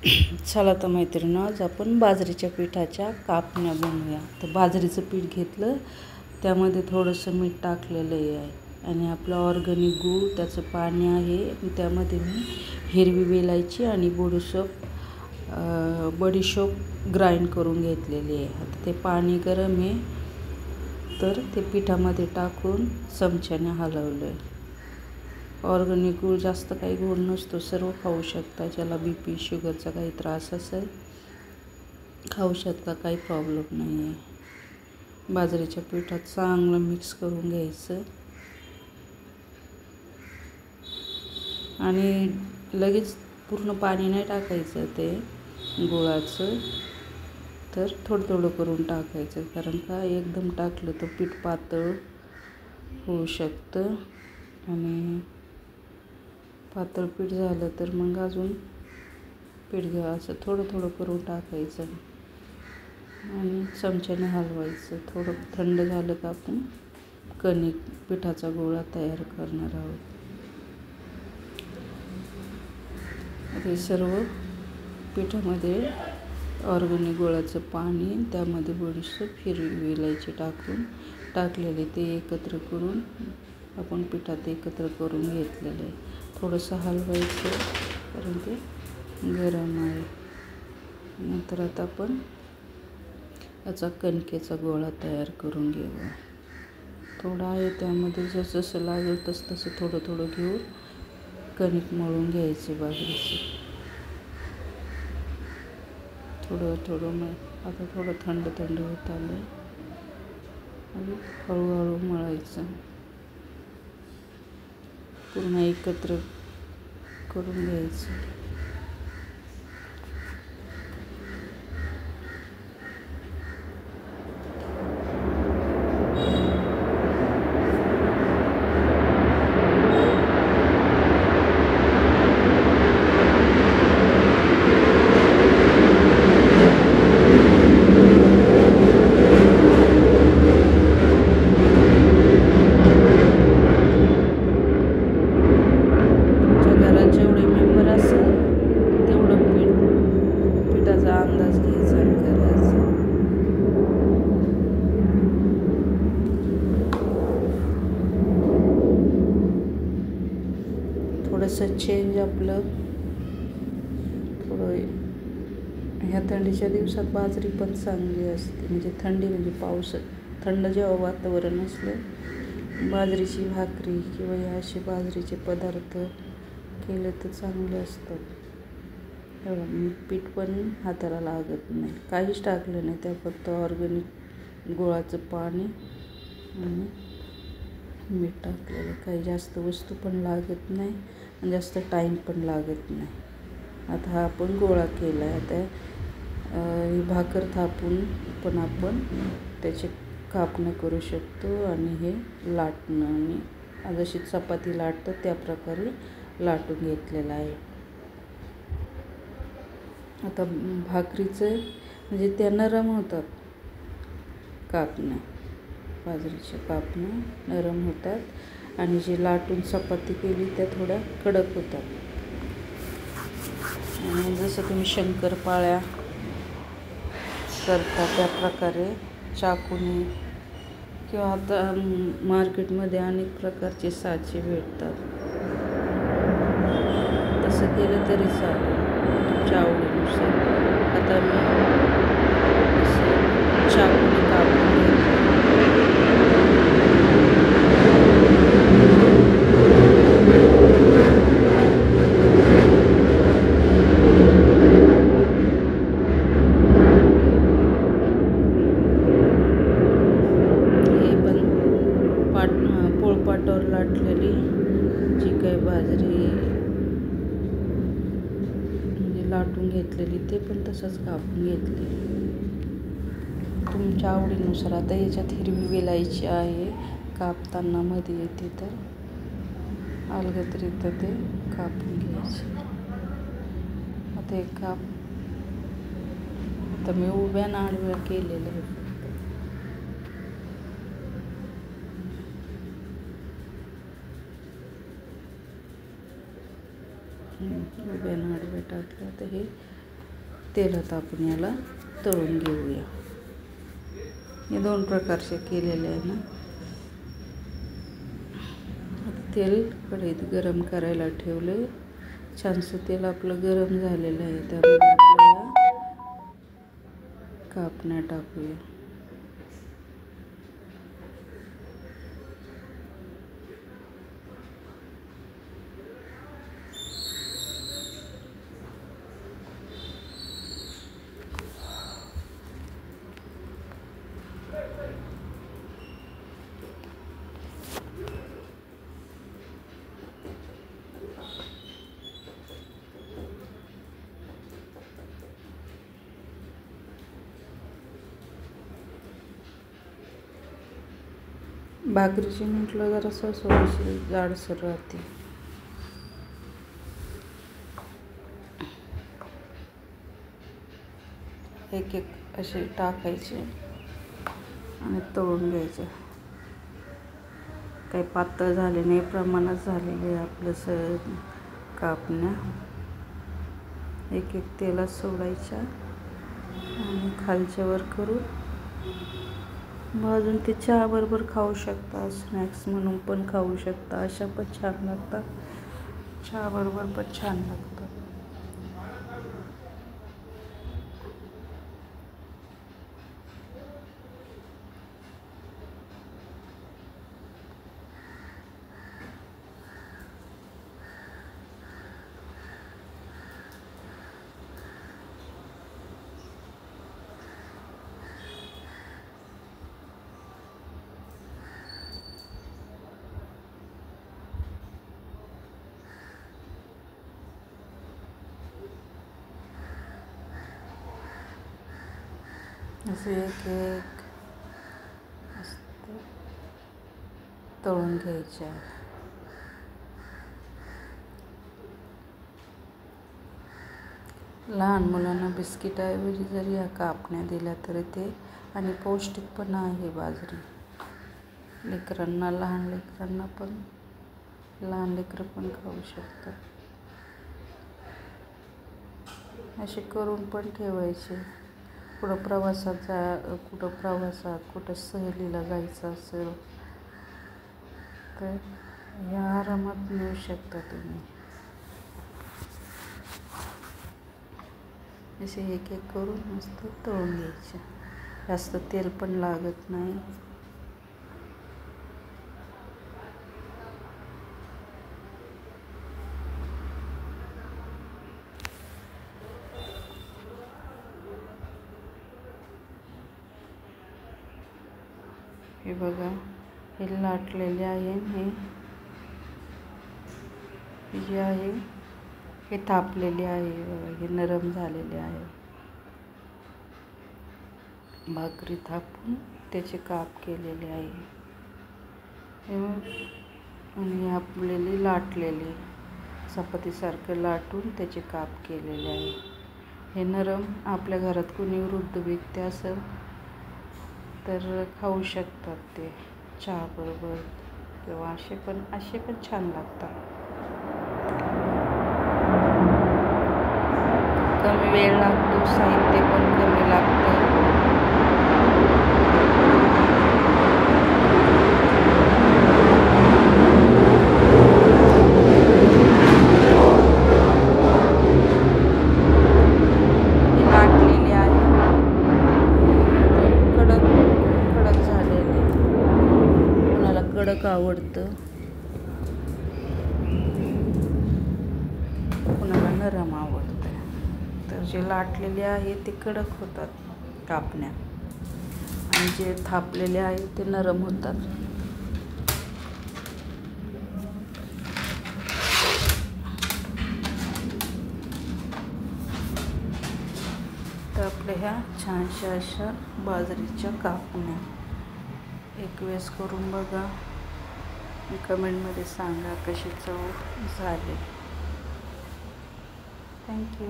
चला तर मैत्रिणी, आज आपण बाजरीच्या पिठाच्या कापण्या बनवूया. तर बाजरीचं पीठ घेतलं, त्यामध्ये थोडंसं मीठ टाकलेलं आहे आणि आपलं ऑर्गॅनिक गूळ, त्याचं पाणी आहे. त्यामध्ये मी हिरवी वेलायची आणि बडीशोप ग्राइंड करून घेतलेली आहे. आता ते पाणी गरम आहे, तर ते पिठामध्ये टाकून चमच्याने हलवलं आहे. ऑर्गॅनिक गूळ जास्त काही गोड नसतो, सर्व खाऊ शकता. ज्याला BP शुगरचा काही त्रास असेल खाऊ शकता, काही प्रॉब्लेम नाही आहे. बाजरीच्या पिठात चांगलं मिक्स करून घ्यायचं आणि लगेच पूर्ण पाणी नाही टाकायचं ते गुळाचं, तर थोडं थोडं करून टाकायचं. कारण का एकदम टाकलं तर पीठ पातळ होऊ शकतं आणि पातळ पीठ झालं तर मग अजून पीठ घ्या. असं थोडं थोडं करून टाकायचं आणि चमच्याने हलवायचं. थोडं थंड झालं का आपण कणिक पिठाचा गोळा तयार करणार आहोत. हे सर्व पिठामध्ये ऑर्गॅनिक गुळाचं पाणी, त्यामध्ये बडीशेप, हिरवी वेलायची टाकलेले ते एकत्र करून आपण पिठात एकत्र करून घेतलेलं आहे. थोडंसं हलवायचं कारण ते गरम आहे. नंतर आता आपण याचा कणकेचा गोळा तयार करून घेऊ. थोडा आहे त्यामध्ये जसं लागेल तसं थोडं थोडं घेऊन कणिक मळून घ्यायचे बाजरीचे. थोडं मग आता थोडं थंड होत आलं आणि हळूहळू मळायचं. पूर्ण एकत्र करून घ्यायचं. अंदाज घ्यायचा आणि करायचा. थोडंसं चेंज आपलं थोडं. ह्या थंडीच्या दिवसात बाजरी पण चांगली असते. म्हणजे थंडी म्हणजे पाऊस, थंड जेव्हा वातावरण असलं, बाजरीची भाकरी किंवा हे असे बाजरीचे पदार्थ केले तर चांगले असतात. पीठ पण हाताला लागत नाही, काहीच टाकलं नाही. त्या फक्त ऑर्गॅनिक गुळाचं पाणी आणि मीठ टाकलेलं. काही जास्त वस्तू पण लागत नाही आणि जास्त टाईम पण लागत नाही. आता हा आपण गोळा केला आहे. आता ही भाकर थापून पण आपण त्याचे कापणं करू शकतो आणि हे लाटणं, आणि जशी चपाती लाटतं त्या प्रकारे लाटून घेतलेलं आहे. आता भाकरीचं म्हणजे त्या नरम होतात कापण्या, बाजरीच्या कापण्या नरम होतात आणि जे लाटून चपाती केली त्या थोड्या कडक होतात. आणि जसं तुम्ही शंकरपाळ्या करता त्या प्रकारे चाकूने किंवा आता मार्केटमध्ये अनेक प्रकारचे साचे भेटतात, तसं केलं तरी चालेल तुमच्या आवडीनुसार. आता मी चाकूने कापून हे पण पोळपाटावर लाटलेली जी काही बाजरी लाटून घेतलेली ते पण तसंच कापून घेतले तुमच्या आवडीनुसार. आता याच्यात हिरवी वेलायची आहे, कापताना मध्ये येते, तर अलगदरीत्या ते कापून घ्यायचे. आता एक आता मी उभ्या ना आडव्या केलेलं आहे. उभ्या आडव्या टाकल्या तर हे तेलात आपण याला तळून घेऊया. हे 2 प्रकारचे केलेले आहे ना. तेल कढईत गरम करायला ठेवले. छानसं तेल आपलं गरम झालेलं आहे. त्यामध्ये आपल्याला कापण्या टाकूया. भाकरीची म्हटलं जरासं थोडीशी जाडसर राहते. एक एक असे टाकायचे आणि तळून घ्यायचे. काही पातळ झाले नाही, प्रमाणात झालेले आपलं कापण्या एक एक तेलात सोडायच्या आणि खालच्यावर करून भाजून ते चहाबरोबर खाऊ शकता. स्नॅक्स म्हणून पण खाऊ शकता. अशा पण छान लागतात. चहाबरोबर पण छान लागतात. असे एक एक मस्त तळून घ्यायचे. लहान मुलांना बिस्किटाऐवजी जरी या कापण्या दिल्या तरी ते आणि पौष्टिक पण आहे बाजरी. लेकरांना, लहान लेकरांना पण, लहान लेकरं पण खाऊ शकतात. असे करून पण ठेवायचे. कुठं प्रवासात कुठं सहलीला जायचं असेल तर या आरामात नेऊ शकता तुम्ही. असे एक एक करून मस्त तळून घ्यायचे. जास्त तेल पण लागत नाही. हे बघा, हे लाटलेले आहे. हे जे आहे हे थापलेले आहे. बघा, हे नरम झालेले आहे. भाकरी थापून त्याचे काप केलेले आहे. आणि आपलेली लाटलेले चपातीसारखं लाटून त्याचे काप केलेले आहे. हे नरम. आपल्या घरात कोणी वृद्ध व्यक्ती असेल तर खाऊ शकतात ते चहाबरोबर, किंवा असे पण छान लागतात. कमी वेळ लागतो, साहित्य पण कमी लागतं. लाटलेले आहे, कडक झालेले. कोणाला कडक आवडतं, कोणाला नरम आवडतं. तर जे लाटलेले आहे ते कडक होतात कापण्या, आणि जे थापलेले आहे ते नरम होतात. तर आपल्या ह्या छानशा अशा बाजरीच्या कापण्या एक वेळेस करून बघा. कमेंटमध्ये सांगा कशी चव झाली. थँक्यू.